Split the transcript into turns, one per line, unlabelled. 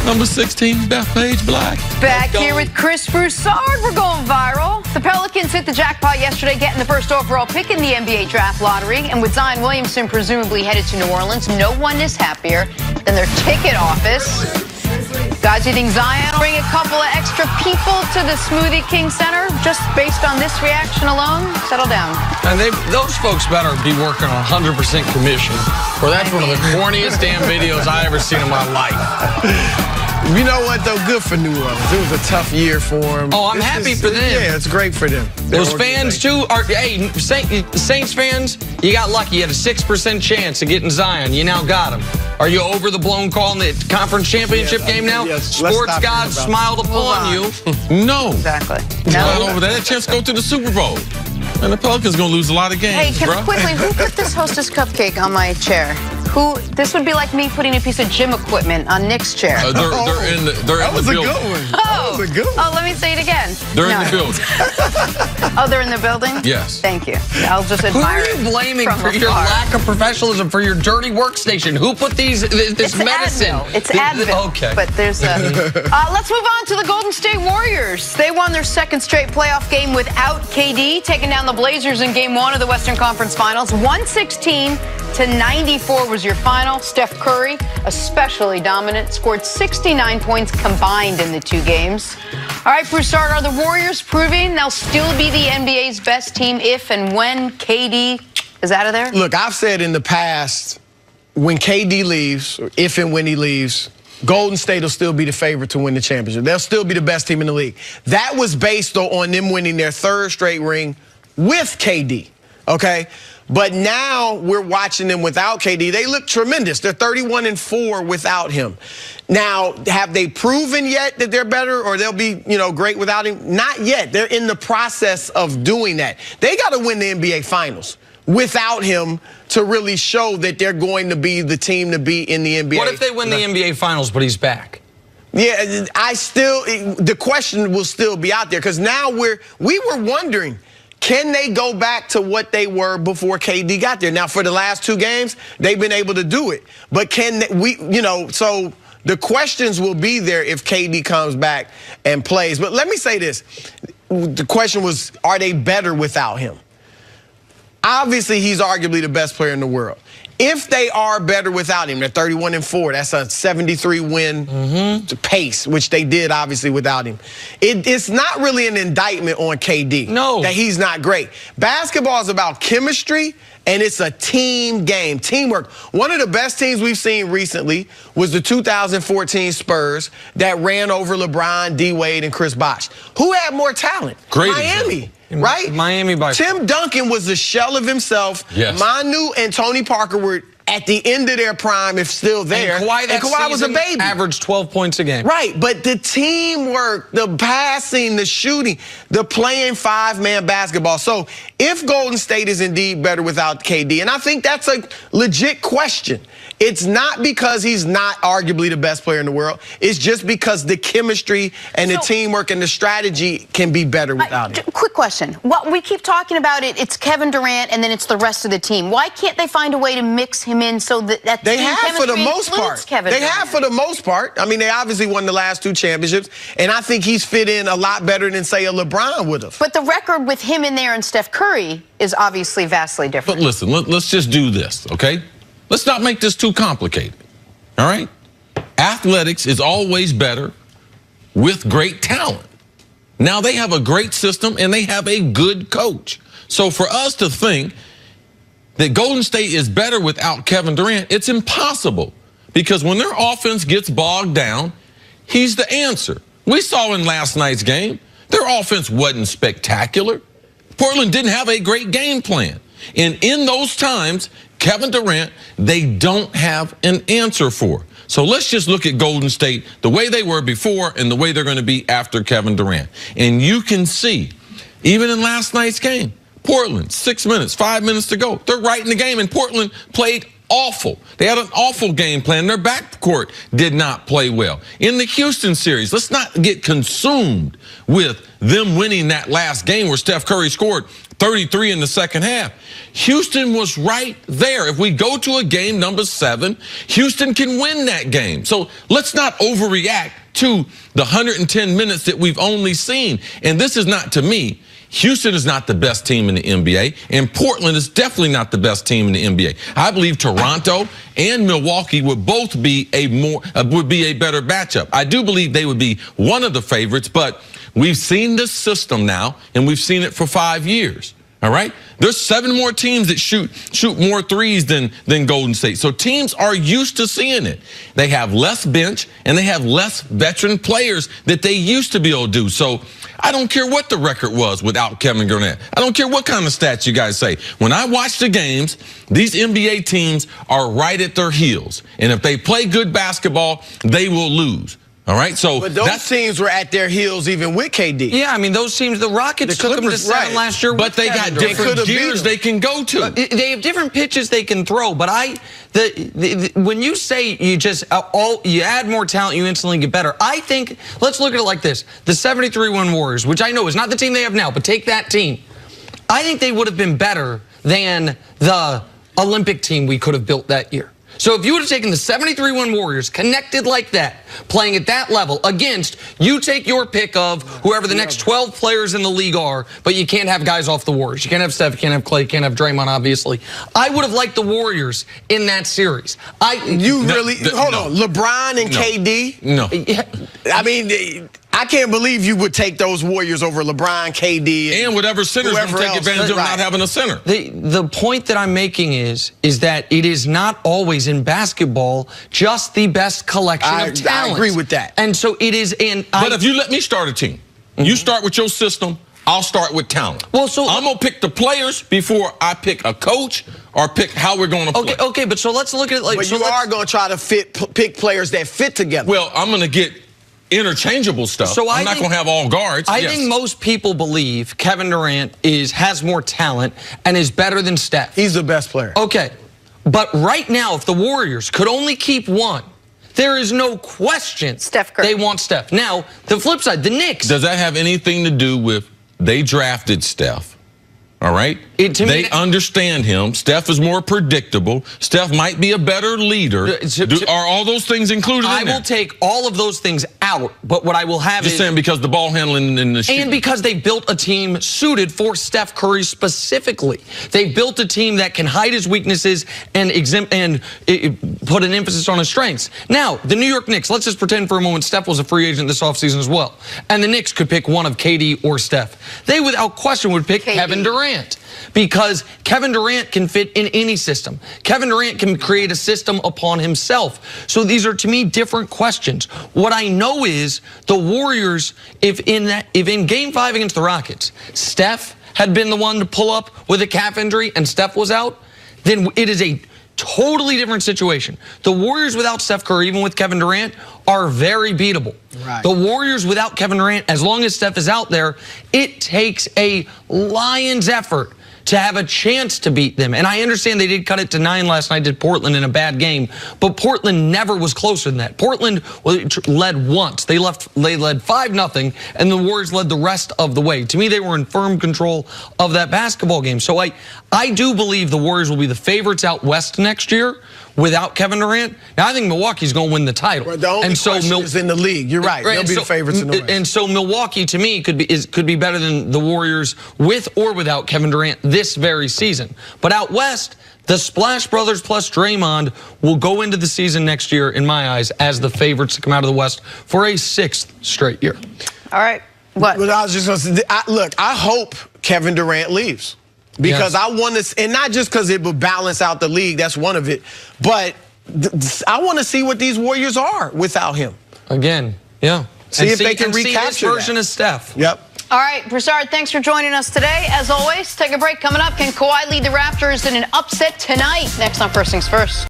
Number 16, Bethpage Black.
Back here with Chris Broussard. We're going viral. The Pelicans hit the jackpot yesterday, getting the first overall pick in the NBA draft lottery. And with Zion Williamson presumably headed to New Orleans, no one is happier than their ticket office. Guys, you think Zion will bring a couple of extra people to the Smoothie King Center just based on this reaction alone? Settle down.
And those folks better be working on 100% commission, or that's one of the corniest damn videos I ever seen in my life.
You know what, though? Good for New Orleans. It was a tough year for them.
Oh, I'm happy for them.
Yeah, it's great for them.
Those fans, too, are, hey, Saints fans, you got lucky. You had a 6% chance of getting Zion. You now got him. Are you over the blown call in the conference championship game now?
Yes,
Sports gods smiled upon you.
No.
Exactly.
Not over there. That chance to go to the Super Bowl. And the Pelicans going to lose a lot of games,
Hey, quickly, who put this Hostess cupcake on my chair? This would be like me putting a piece of gym equipment on Nick's chair.
They're in the building.
That was a good one. That was a good one.
Oh, let me say it again.
They're in the building.
Oh, they're in the building?
Yes.
Thank you. I'll just
Who
admire
are you blaming
from
for your
afar.
lack of professionalism for your dirty workstation? Who put this medicine?
Advil. It's Advil.
Okay.
But there's a... let's move on to the Golden State Warriors. They won their second straight playoff game without KD, taking down the Blazers in Game 1 of the Western Conference Finals. 116-94 was your final. Steph Curry, especially dominant, scored 69 points combined in the two games. All right, Broussard, are the Warriors proving they'll still be the NBA's best team if and when KD is out of there?
Look, I've said in the past, when KD leaves, or if and when he leaves, Golden State will still be the favorite to win the championship. They'll still be the best team in the league. That was based on them winning their third straight ring with KD, okay? But now we're watching them without KD. They look tremendous. They're 31-4 without him. Now, have they proven yet that they're better or they'll be, great without him? Not yet. They're in the process of doing that. They got to win the NBA Finals without him to really show that they're going to be the team to be in the NBA.
What if they win the NBA Finals, but he's back?
Yeah, the question will still be out there because now we were wondering, can they go back to what they were before KD got there? Now, for the last two games, they've been able to do it. But can we, so the questions will be there if KD comes back and plays. But let me say this. The question was, are they better without him? Obviously, he's arguably the best player in the world. If they are better without him, they're 31-4. That's a 73-win pace, which they did, obviously, without him. It's not really an indictment on KD.
No.
That he's not great. Basketball is about chemistry, and it's a team game, teamwork. One of the best teams we've seen recently was the 2014 Spurs that ran over LeBron, D-Wade, and Chris Bosh. Who had more talent?
Great
Miami. Right?
Miami by
Tim Duncan was a shell of himself.
Yes.
Manu and Tony Parker were at the end of their prime, if still there.
And Kawhi
was a baby.
Averaged 12 points a game.
Right, but the teamwork, the passing, the shooting, the playing five-man basketball. So if Golden State is indeed better without KD, and I think that's a legit question, it's not because he's not arguably the best player in the world. It's just because the chemistry and the teamwork and the strategy can be better without him.
Quick question. We keep talking about it. It's Kevin Durant, and then it's the rest of the team. Why can't they find a way to mix him in so that
they have for the most part? They have for the most part. I mean, they obviously won the last two championships, and I think he's fit in a lot better than, say, a LeBron would have.
But the record with him in there and Steph Curry is obviously vastly different.
But listen, let's just do this, okay? Let's not make this too complicated, all right? Athletics is always better with great talent. Now, they have a great system, and they have a good coach. So for us to think that Golden State is better without Kevin Durant, it's impossible. Because when their offense gets bogged down, he's the answer. We saw in last night's game, their offense wasn't spectacular. Portland didn't have a great game plan. And in those times, Kevin Durant, they don't have an answer for. So let's just look at Golden State, the way they were before and the way they're going to be after Kevin Durant. And you can see, even in last night's game, Portland, 6 minutes, 5 minutes to go. They're right in the game, and Portland played awful. They had an awful game plan. Their backcourt did not play well. In the Houston series, let's not get consumed with them winning that last game where Steph Curry scored 33 in the second half. Houston was right there. If we go to a game number 7, Houston can win that game. So let's not overreact to the 110 minutes that we've only seen. And this is not, to me, Houston is not the best team in the NBA, and Portland is definitely not the best team in the NBA. I believe Toronto and Milwaukee would both be a better matchup. I do believe they would be one of the favorites, but we've seen this system now, and we've seen it for 5 years. All right? There's 7 more teams that shoot more threes than Golden State. So teams are used to seeing it. They have less bench, and they have less veteran players that they used to be able to do. So I don't care what the record was without Kevin Garnett. I don't care what kind of stats you guys say. When I watch the games, these NBA teams are right at their heels. And if they play good basketball, they will lose. All right, so
but those teams were at their heels even with KD.
Yeah, I mean, those teams, the Rockets took them to 7 last year.
But they got different gears they can go to.
They have different pitches they can throw. But when you say you add more talent, you instantly get better. I think, let's look at it like this. The 73-win Warriors, which I know is not the team they have now, but take that team. I think they would have been better than the Olympic team we could have built that year. So if you would have taken the 73-win Warriors, connected like that, playing at that level against, you take your pick of whoever the next 12 players in the league are, but you can't have guys off the Warriors. You can't have Steph, you can't have Klay, you can't have Draymond, obviously. I would have liked the Warriors in that series.
Hold on, LeBron and KD?
No.
I mean, I can't believe you would take those Warriors over LeBron, KD,
and whatever center's going to take advantage of not having a center.
The point that I'm making is that it is not always in basketball just the best collection of talent.
I agree with that.
And so it is.
But if you let me start a team, you start with your system. I'll start with talent.
Well, so
I'm gonna pick the players before I pick a coach or pick how we're gonna play.
Okay, but so let's look at it like.
But you are gonna try to pick players that fit together.
Well, I'm gonna get interchangeable stuff. So I'm not going to have all guards.
I think most people believe Kevin Durant has more talent and is better than Steph.
He's the best player.
Okay, but right now, if the Warriors could only keep one, there is no question
Steph Curry.
They want Steph. Now, the flip side, the Knicks.
Does that have anything to do with they drafted Steph? All right? They understand him. Steph is more predictable. Steph might be a better leader. Are all those things included in there?
I will take all of those things out, but what I will have
Just saying because the ball handling and the shooting.
And because they built a team suited for Steph Curry specifically. They built a team that can hide his weaknesses and put an emphasis on his strengths. Now, the New York Knicks, let's just pretend for a moment Steph was a free agent this offseason as well. And the Knicks could pick one of KD or Steph. They, without question, would pick Kevin Durant. Because Kevin Durant can fit in any system. Kevin Durant can create a system upon himself. So these are, to me, different questions. What I know is the Warriors, if in Game 5 against the Rockets, Steph had been the one to pull up with a calf injury and Steph was out, then it is a totally different situation. The Warriors without Steph Curry, even with Kevin Durant, are very beatable. Right. The Warriors without Kevin Durant, as long as Steph is out there, it takes a lion's effort to have a chance to beat them. And I understand they did cut it to 9 last night, did Portland in a bad game, but Portland never was closer than that. Portland led once. They led 5-0, and the Warriors led the rest of the way. To me, they were in firm control of that basketball game. So I do believe the Warriors will be the favorites out west next year without Kevin Durant. Now, I think Milwaukee's going to win the title.
Well, the only question is in the league. You're right. They'll be the favorites in the West. And
so Milwaukee, to me, could be better than the Warriors with or without Kevin Durant this very season. But out west, the Splash Brothers plus Draymond will go into the season next year, in my eyes, as the favorites to come out of the West for a 6th straight year.
All right. What?
But I was just going to say, look, I hope Kevin Durant leaves. Because I want to, and not just because it will balance out the league, that's one of it, but I want to see what these Warriors are without him.
Again, yeah.
See if they can recapture
this version of Steph.
Yep.
All right, Broussard, thanks for joining us today. As always, take a break. Coming up, can Kawhi lead the Raptors in an upset tonight? Next on First Things First.